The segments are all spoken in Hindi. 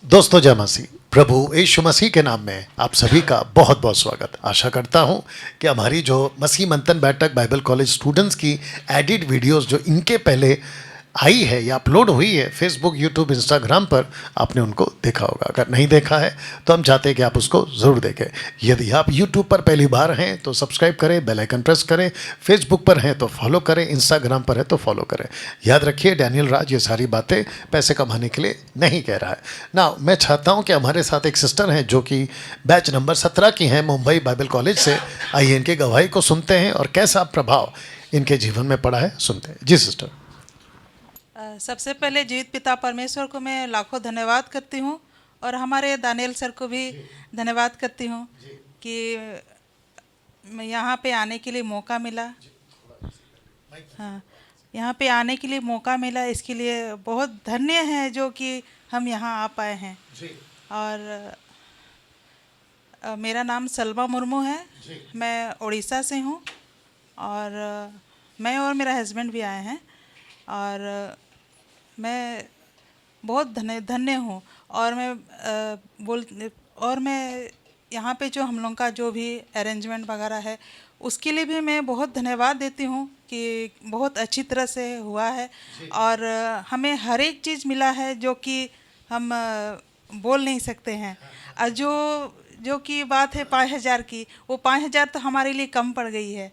दोस्तों जय मसीह। प्रभु यीशु मसीह के नाम में आप सभी का बहुत बहुत स्वागत। आशा करता हूं कि हमारी जो मसीह मंथन बैठक बाइबल कॉलेज स्टूडेंट्स की एडिट वीडियोस जो इनके पहले आई है या अपलोड हुई है फेसबुक, यूट्यूब, इंस्टाग्राम पर, आपने उनको देखा होगा। अगर नहीं देखा है तो हम चाहते हैं कि आप उसको ज़रूर देखें। यदि आप यूट्यूब पर पहली बार हैं तो सब्सक्राइब करें, बेल आइकन प्रेस करें, फेसबुक पर हैं तो फॉलो करें, इंस्टाग्राम पर है तो फॉलो करें। याद रखिए, डैनियल राज ये सारी बातें पैसे कमाने के लिए नहीं कह रहा है ना। मैं चाहता हूँ कि हमारे साथ एक सिस्टर हैं जो कि बैच नंबर 17 की हैं, मुंबई बाइबल कॉलेज से। आइए इनकी गवाही को सुनते हैं और कैसा प्रभाव इनके जीवन में पड़ा है सुनते हैं। जी सिस्टर। सबसे पहले जीवित पिता परमेश्वर को मैं लाखों धन्यवाद करती हूँ और हमारे दानियल सर को भी धन्यवाद करती हूँ कि मैं यहाँ पे आने के लिए मौका मिला। हाँ, यहाँ पे आने के लिए मौका मिला, इसके लिए बहुत धन्य है जो कि हम यहाँ आ पाए हैं। और मेरा नाम सलमा मुर्मू है, मैं उड़ीसा से हूँ और मैं और मेरा हस्बैंड भी आए हैं और मैं बहुत धन्य हूँ। और मैं यहाँ पे जो हम लोग का जो भी अरेंजमेंट वगैरह है उसके लिए भी मैं बहुत धन्यवाद देती हूँ कि बहुत अच्छी तरह से हुआ है और हमें हर एक चीज़ मिला है जो कि हम बोल नहीं सकते हैं। और जो कि बात है 5,000 की, वो 5,000 तो हमारे लिए कम पड़ गई है,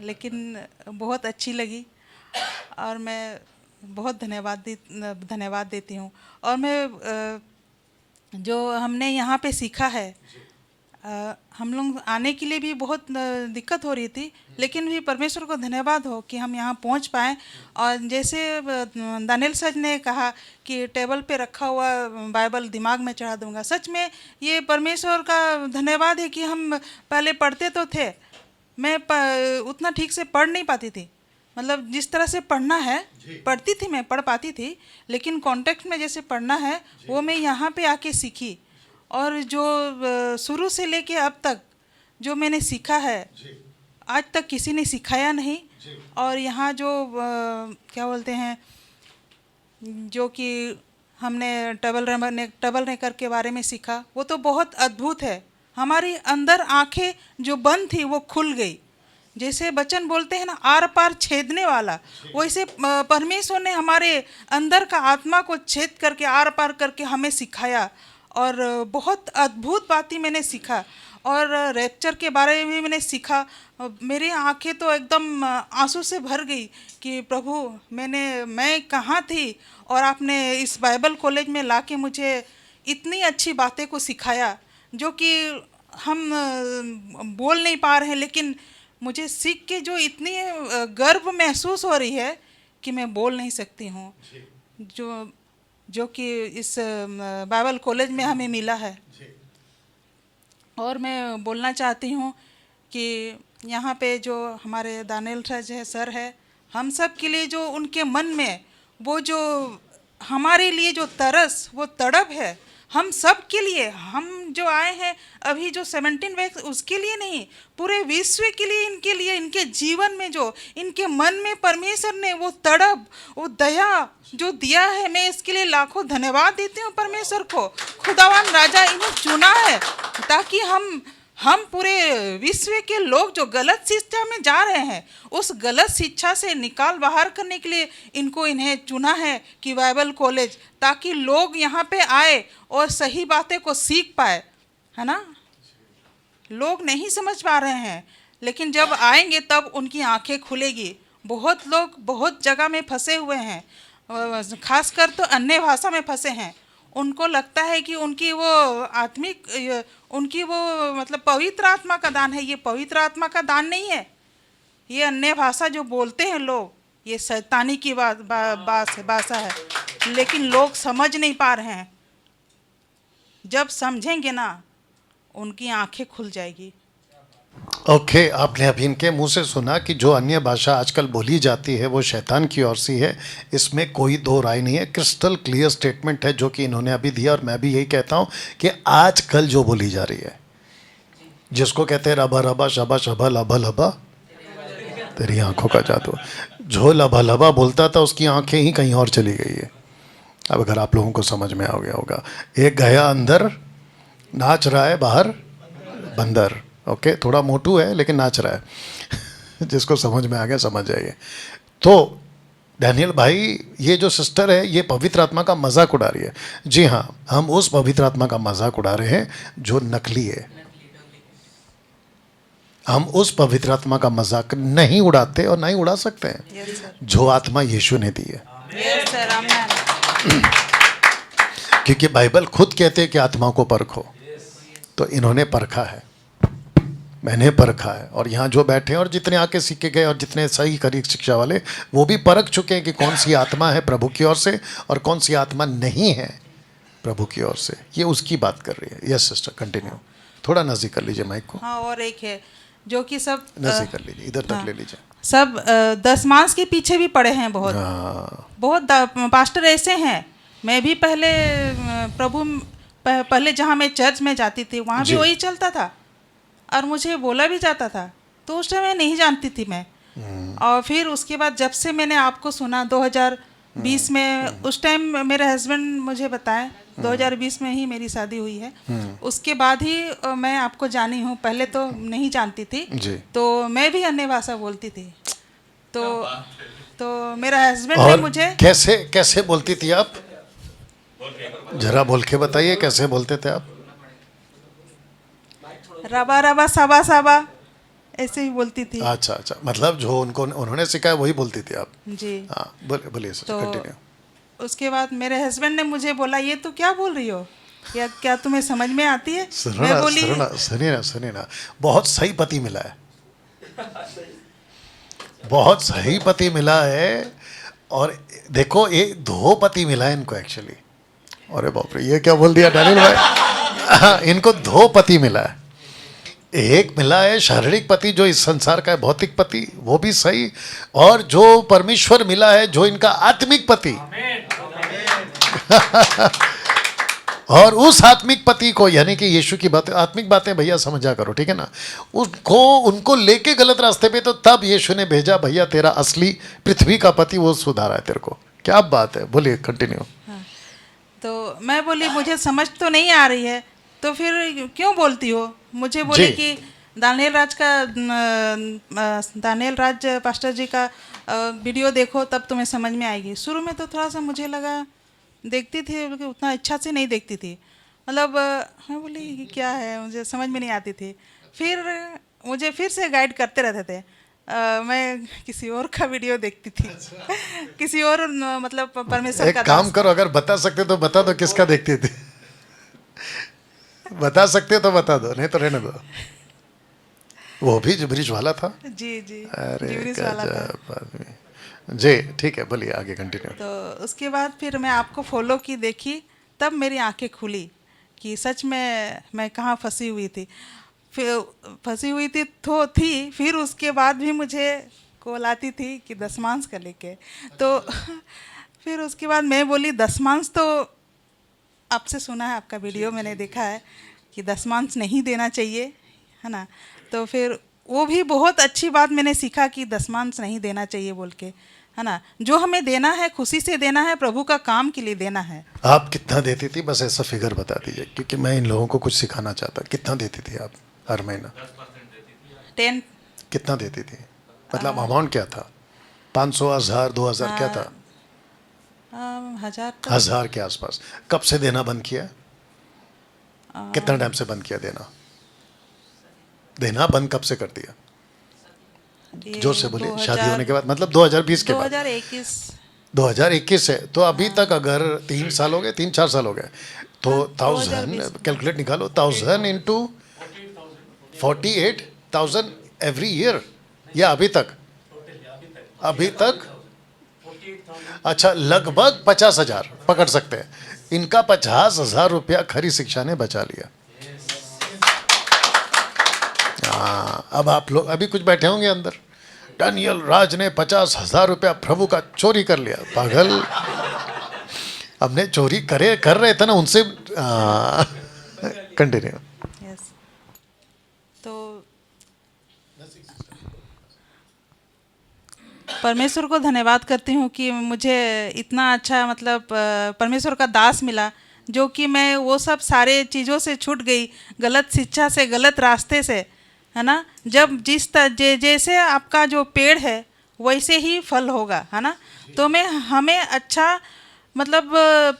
लेकिन बहुत अच्छी लगी और मैं बहुत धन्यवाद देती हूँ। और मैं जो हमने यहाँ पे सीखा है, हम लोग आने के लिए भी बहुत दिक्कत हो रही थी, लेकिन भी परमेश्वर को धन्यवाद हो कि हम यहाँ पहुँच पाए। और जैसे दानियल सर ने कहा कि टेबल पे रखा हुआ बाइबल दिमाग में चढ़ा दूँगा, सच में ये परमेश्वर का धन्यवाद है कि हम पहले पढ़ते तो थे, मैं उतना ठीक से पढ़ नहीं पाती थी। मतलब जिस तरह से पढ़ना है पढ़ती थी, मैं पढ़ पाती थी, लेकिन कॉन्टेक्स्ट में जैसे पढ़ना है वो मैं यहाँ पे आके सीखी। और जो शुरू से लेके अब तक जो मैंने सीखा है, आज तक किसी ने सिखाया नहीं। और यहाँ जो क्या बोलते हैं, जो कि हमने टबल नेकर के बारे में सीखा, वो तो बहुत अद्भुत है। हमारी अंदर आंखें जो बंद थी वो खुल गई। जैसे बचन बोलते हैं ना, आर पार छेदने वाला, वैसे परमेश्वर ने हमारे अंदर का आत्मा को छेद करके आर पार करके हमें सिखाया और बहुत अद्भुत बातें मैंने सीखा। और रैप्चर के बारे में भी मैंने सीखा। मेरी आंखें तो एकदम आंसू से भर गई कि प्रभु मैं कहाँ थी और आपने इस बाइबल कॉलेज में लाके मुझे इतनी अच्छी बातें को सिखाया जो कि हम बोल नहीं पा रहे हैं, लेकिन मुझे सीख के जो इतनी गर्व महसूस हो रही है कि मैं बोल नहीं सकती हूँ, जो कि इस बाइबल कॉलेज में हमें मिला है। और मैं बोलना चाहती हूँ कि यहाँ पे जो हमारे दानियल सर है, हम सब के लिए जो उनके मन में वो जो हमारे लिए जो तरस, वो तड़प है, हम सब के लिए, हम जो आए हैं अभी जो 17 वैक्स, उसके लिए नहीं, पूरे विश्व के लिए, इनके जीवन में जो इनके मन में परमेश्वर ने वो तड़प, वो दया जो दिया है, मैं इसके लिए लाखों धन्यवाद देती हूँ परमेश्वर को। खुदावन राजा इन्हें चुना है ताकि हम पूरे विश्व के लोग जो गलत शिक्षा में जा रहे हैं, उस गलत शिक्षा से निकाल बाहर करने के लिए इन्हें चुना है कि बाइबल कॉलेज, ताकि लोग यहाँ पे आए और सही बातें को सीख पाए, है ना। लोग नहीं समझ पा रहे हैं, लेकिन जब आएंगे तब उनकी आंखें खुलेगी। बहुत लोग बहुत जगह में फंसे हुए हैं, खासकर तो अन्य भाषा में फंसे हैं। उनको लगता है कि उनकी वो आत्मिक, उनकी वो मतलब पवित्र आत्मा का दान है। ये पवित्र आत्मा का दान नहीं है। ये अन्य भाषा जो बोलते हैं लोग, ये शैतानी की भाषा है, लेकिन लोग समझ नहीं पा रहे हैं। जब समझेंगे ना, उनकी आंखें खुल जाएगी। ओके, आपने अभी इनके मुंह से सुना कि जो अन्य भाषा आजकल बोली जाती है वो शैतान की ओर से है। इसमें कोई दो राय नहीं है, क्रिस्टल क्लियर स्टेटमेंट है जो कि इन्होंने अभी दिया। और मैं भी यही कहता हूँ कि आजकल जो बोली जा रही है, जिसको कहते हैं रबा रबा शबा शबा लबा लबा तेरी आंखों का जादू, जो लबा लबा बोलता था उसकी आंखें ही कहीं और चली गई है। अब अगर आप लोगों को समझ में आ गया होगा, एक गया अंदर, नाच रहा है बाहर बंदर। ओके, थोड़ा मोटू है लेकिन नाच रहा है। जिसको समझ में आ गया समझ जाइए। तो डैनियल भाई, ये जो सिस्टर है ये पवित्र आत्मा का मजाक उड़ा रही है। जी हाँ, हम उस पवित्र आत्मा का मजाक उड़ा रहे हैं जो नकली है। हम उस पवित्र आत्मा का मजाक नहीं उड़ाते और नहीं उड़ा सकते हैं यस सर, जो आत्मा यीशु ने दी है। यस सर, आमीन। क्योंकि बाइबल खुद कहते हैं कि आत्मा को परखो, तो इन्होंने परखा है, मैंने परखा है। और यहाँ जो बैठे हैं और जितने आके सीखे गए और जितने सही करी शिक्षा वाले, वो भी परख चुके हैं कि कौन सी आत्मा है प्रभु की ओर से और कौन सी आत्मा नहीं है प्रभु की ओर से। ये उसकी बात कर रही है। Yes sister, continue. थोड़ा नजदीक कर लीजिए माइक को, हाँ, और एक है जो कि सब नजदीक कर लीजिए, इधर तक हाँ, ले लीजिए। सब दसमांस के पीछे भी पड़े हैं बहुत। हाँ, बहुत पास्टर ऐसे हैं। मैं भी पहले पहले जहाँ मैं चर्च में जाती थी वहाँ भी जी। वही चलता था और मुझे बोला भी जाता था, तो उस टाइम मैं नहीं जानती थी मैं। और फिर उसके बाद जब से मैंने आपको सुना 2020 में, उस टाइम मेरे हस्बैंड मुझे बताए, 2020 में ही मेरी शादी हुई है। उसके बाद ही मैं आपको जानी हूँ, पहले तो नहीं जानती थी। जी। तो मैं भी अन्य भाषा बोलती थी। तो मेरा हस्बैंड ने और मुझे कैसे कैसे बोलती थी आप? जरा बोल के बताइए, कैसे बोलते थे आप? रबा रबा साबा साबा ऐसे ही बोलती थी। अच्छा अच्छा, मतलब जो उनको उन्होंने सिखाया वही बोलती थी आप? जी। हाँ, बोलिए सर, तो कंटिन्यू। उसके बाद मेरे हस्बैंड ने मुझे बोला, ये तू क्या बोल रही हो, क्या क्या तुम्हें समझ में आती है? मैं बोली, सुनिए ना, बहुत सही पति मिला है, बहुत सही पति मिला है। और देखो, एक दो पति मिला है इनको एक्चुअली। अरे बाप रे, ये क्या बोल दिया डैनियल भाई? इनको दो पति मिला है। एक मिला है शारीरिक पति जो इस संसार का है, भौतिक पति, वो भी सही। और जो परमेश्वर मिला है, जो इनका आत्मिक पति। और उस आत्मिक पति को, यानी कि यीशु की बातें, आत्मिक बातें भैया समझा करो, ठीक है ना? उनको लेके गलत रास्ते पे, तो तब यीशु ने भेजा, भैया तेरा असली पृथ्वी का पति वो सुधारा है तेरे को। क्या बात है, बोलिए कंटिन्यू। तो मैं बोली, मुझे समझ तो नहीं आ रही है, तो फिर क्यों बोलती हो? मुझे बोले कि दानियल राज पास्टर जी का वीडियो देखो, तब तुम्हें समझ में आएगी। शुरू में तो थोड़ा सा मुझे लगा, देखती थी उतना इच्छा से नहीं देखती थी, मतलब मैं बोली कि क्या है, मुझे समझ में नहीं आती थी। फिर मुझे फिर से गाइड करते रहते थे। मैं किसी और का वीडियो देखती थी। किसी और मतलब परमेश्वर का एक काम करो, अगर बता सकते तो बता दो किसका देखती थी। बता सकते तो बता दो, नहीं तो रहने दो। वो भी जिब्रिश वाला था? जी जी, अरे जिब्रिश वाला था। गजब आदमी। जी ठीक है, बोलिए आगे कंटिन्यू। तो उसके बाद फिर मैं आपको फॉलो की, देखी, तब मेरी आंखें खुली कि सच में मैं कहाँ फंसी हुई थी। फिर फंसी हुई थी। फिर उसके बाद भी मुझे कॉल आती थी कि दसमांश का लेके। तो फिर उसके बाद मैं बोली, दसमांश तो आपसे सुना है, आपका वीडियो मैंने देखा है कि दसमांश नहीं देना चाहिए, है ना? तो फिर वो भी बहुत अच्छी बात मैंने सीखा कि दसमांश नहीं देना चाहिए बोल के, है ना? जो हमें देना है खुशी से देना है, प्रभु का काम के लिए देना है। आप कितना देती थी, बस ऐसा फिगर बता दीजिए, क्योंकि मैं इन लोगों को कुछ सिखाना चाहता। कितना देती थी आप हर महीना? 10 कितना देती थी, मतलब अमाउंट क्या था? 500, 1000, 2000 क्या था? 1000 1000 के आसपास। कब से देना बंद किया? कितना टाइम से बंद किया देना बंद कब से कर दिया? जोर से बोलिए। शादी होने के बाद, मतलब 2020 के बाद? 2021 से। तो अभी तक अगर 3 साल हो गए, 3-4 साल हो गए, तो 1000 कैलकुलेट निकालो, 1000 इंटू 48,000 एवरी ईयर, या अभी तक अच्छा, लगभग 50,000 पकड़ सकते हैं। इनका 50,000 रुपया खरी शिक्षा ने बचा लिया। हाँ, अब आप लोग अभी कुछ बैठे होंगे अंदर, डैनियल राज ने 50,000 रुपया प्रभु का चोरी कर लिया। पागल, हमने चोरी कर रहे थे ना उनसे। कंटिन्यू। यस। तो परमेश्वर को धन्यवाद करती हूँ कि मुझे इतना अच्छा मतलब परमेश्वर का दास मिला, जो कि मैं वो सब सारे चीज़ों से छूट गई, गलत शिक्षा से, गलत रास्ते से, है ना। जब जैसे आपका जो पेड़ है वैसे ही फल होगा, है ना। तो हमें अच्छा मतलब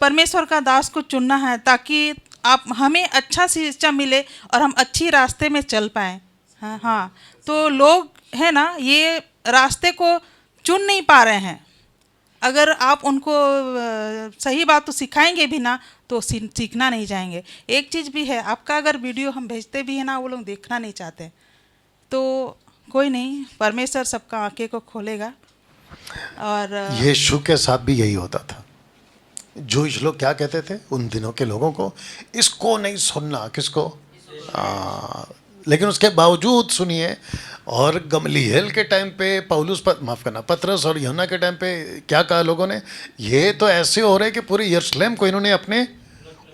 परमेश्वर का दास को चुनना है, ताकि आप हमें अच्छा शिक्षा मिले और हम अच्छी रास्ते में चल पाएँ। हाँ हाँ, तो लोग है ना ये रास्ते को चुन नहीं पा रहे हैं। अगर आप उनको सही बात तो सिखाएंगे भी ना, तो सीखना नहीं जाएंगे। एक चीज़ भी है, आपका अगर वीडियो हम भेजते भी है ना, वो लोग देखना नहीं चाहते। तो कोई नहीं, परमेश्वर सबका आंखें को खोलेगा। और यीशु के साथ भी यही होता था। जूश लोग क्या कहते थे उन दिनों के लोगों को, इसको नहीं सुनना, किसको? लेकिन उसके बावजूद सुनिए। और गमलीएल के टाइम पे माफ़ करना, पतरस और यूहन्ना के टाइम पे क्या कहा लोगों ने? ये तो ऐसे हो रहे कि पूरे यरूशलेम को इन्होंने अपने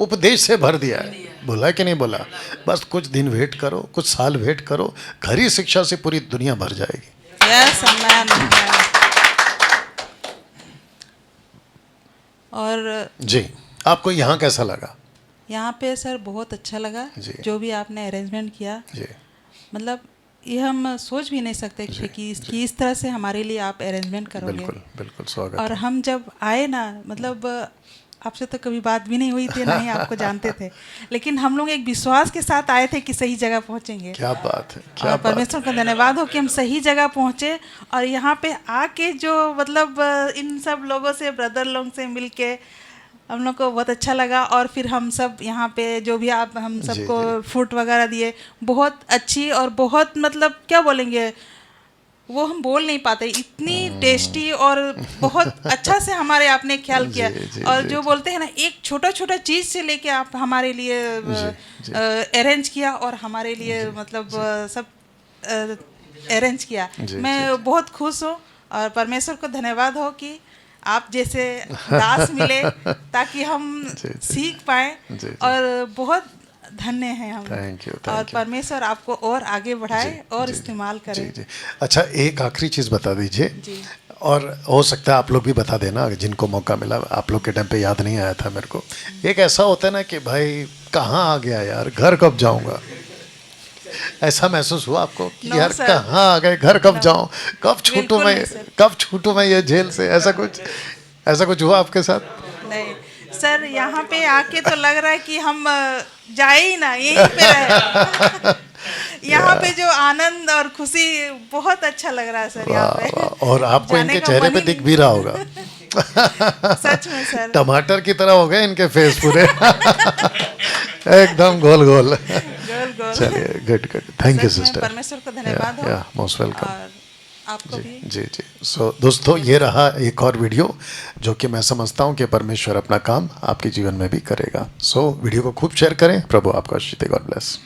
उपदेश से भर दिया है। बोला कि नहीं बोला? बस कुछ दिन वेट करो, कुछ साल वेट करो, खरी शिक्षा से पूरी दुनिया भर जाएगी। यस, और जी, आपको यहाँ कैसा लगा? यहाँ पे सर बहुत अच्छा लगा, जो भी आपने अरेंजमेंट किया। जी, मतलब ये हम सोच भी नहीं सकते कि इस तरह से हमारे लिए आप अरेंजमेंट करोगे। बिल्कुल बिल्कुल, स्वागत। और हम जब आए ना, मतलब आपसे तो कभी बात भी नहीं हुई थी, नहीं आपको जानते थे, लेकिन हम लोग एक विश्वास के साथ आए थे कि सही जगह पहुंचेंगे। क्या बात है, क्या और परमेश्वर का धन्यवाद हो कि हम सही जगह पहुंचे। और यहाँ पे आके जो मतलब इन सब लोगों से, ब्रदर लोग से मिलके हम लोग को बहुत अच्छा लगा। और फिर हम सब यहाँ पे जो भी आप हम सबको फ्रूट वगैरह दिए, बहुत अच्छी और बहुत मतलब क्या बोलेंगे, वो हम बोल नहीं पाते, इतनी टेस्टी और बहुत अच्छा से हमारे आपने ख्याल किया। और जो बोलते हैं ना, एक छोटा छोटा चीज़ से लेके आप हमारे लिए अरेंज किया और हमारे लिए मतलब सब अरेंज किया। मैं बहुत खुश हूँ और परमेश्वर को धन्यवाद हो कि आप जैसे दास मिले ताकि हम सीख पाएँ। और बहुत धन्य हैं हम। Thank you. और परमेश्वर आपको और आगे बढ़ाए और इस्तेमाल करे। जी। अच्छा, एक आखिरी चीज़ बता दीजिए, और हो सकता है आप लोग भी बता देना जिनको मौका मिला। आप लोग के टाइम पे याद नहीं आया था मेरे को। एक ऐसा होता है ना कि भाई कहाँ आ गया यार, घर कब जाऊँगा, ऐसा महसूस हुआ आपको कि यार कहाँ आ गए, घर कब जाऊँ, कब छूटूं मैं ये जेल से? ऐसा कुछ हुआ आपके साथ? नहीं सर, यहाँ पे आके तो लग रहा है कि हम जाए ही ना, यहीं पे रहे। यहाँ पे जो आनंद और खुशी, बहुत अच्छा लग रहा है सर यहाँ पे। और आपको इनके चेहरे पे दिख भी रहा होगा। सच में सर, टमाटर की तरह हो गए इनके फेस पूरे। एकदम गोल गोल। चलिए, गुड। Thank you sister. परमेश्वर को धन्यवाद हो। Most welcome. और आपको भी। जी। सो दोस्तों, ये रहा एक और वीडियो जो कि मैं समझता हूँ कि परमेश्वर अपना काम आपके जीवन में भी करेगा। सो वीडियो को खूब शेयर करें। प्रभु आपका आशीष दे। God bless.